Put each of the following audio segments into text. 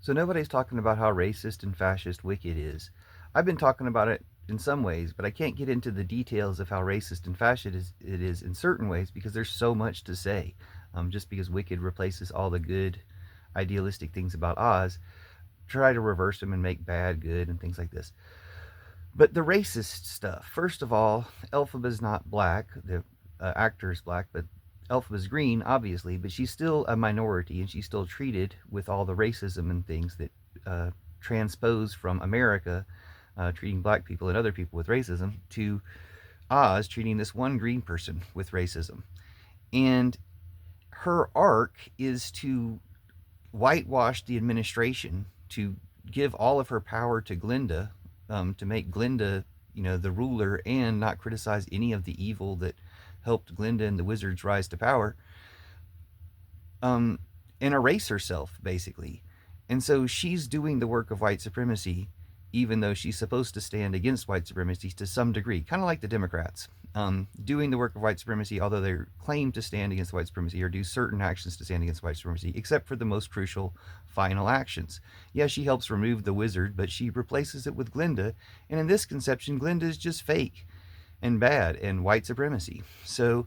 So nobody's talking about how racist and fascist Wicked is. I've been talking about it in some ways, but I can't get into the details of how racist and fascist it is in certain ways because there's so much to say. Just because Wicked replaces all the good, idealistic things about Oz, try to reverse them and make bad good and things like this. But the racist stuff, first of all, Elphaba's not black. The actor is black, but Elphaba's green, obviously, but she's still a minority and she's still treated with all the racism and things that transpose from America, treating black people and other people with racism, to Oz treating this one green person with racism. And her arc is to whitewash the administration, to give all of her power to Glinda, to make Glinda, the ruler, and not criticize any of the evil that helped Glinda and the wizards rise to power, um, and erase herself, basically. And so she's doing the work of white supremacy, even though she's supposed to stand against white supremacy to some degree, kind of like the Democrats. Doing the work of white supremacy, although they claim to stand against white supremacy or do certain actions to stand against white supremacy, except for the most crucial final actions. Yeah, she helps remove the wizard, but she replaces it with Glinda, and in this conception, Glinda is just fake and bad and white supremacy. So,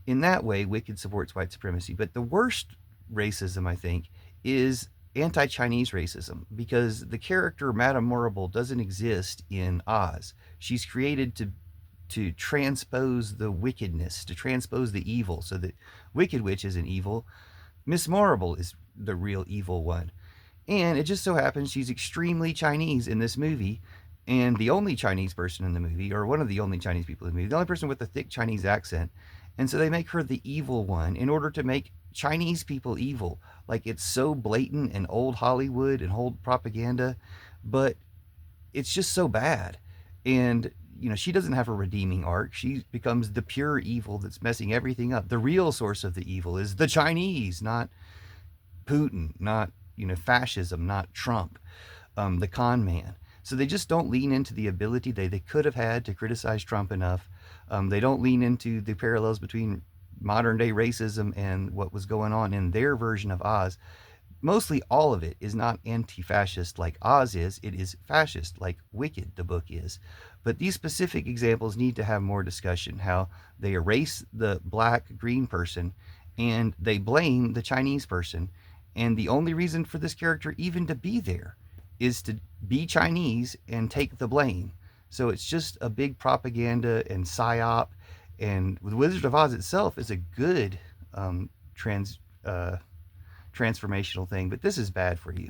in that way, Wicked supports white supremacy. But the worst racism, I think, is anti-Chinese racism, because the character Madame Morrible doesn't exist in Oz. She's created to transpose the wickedness, to transpose the evil, so that Wicked Witch isn't evil. Miss Morrible is the real evil one. And it just so happens she's extremely Chinese in this movie, and the only Chinese person in the movie, or one of the only Chinese people in the movie, the only person with a thick Chinese accent. And so they make her the evil one in order to make Chinese people evil. Like, it's so blatant and old Hollywood and old propaganda, but it's just so bad. And she doesn't have a redeeming arc. She becomes the pure evil that's messing everything up. The real source of the evil is the Chinese, not Putin, not fascism, not Trump, the con man. So they just don't lean into the ability they could have had to criticize Trump enough. They don't lean into the parallels between modern day racism and what was going on in their version of Oz. Mostly all of it is not anti-fascist like Oz is. It is fascist like Wicked, the book, is. But these specific examples need to have more discussion. How they erase the black green person and they blame the Chinese person. And the only reason for this character even to be there is to be Chinese and take the blame. So it's just a big propaganda and psyop. And the Wizard of Oz itself is a good um, trans transformational thing, but this is bad for you.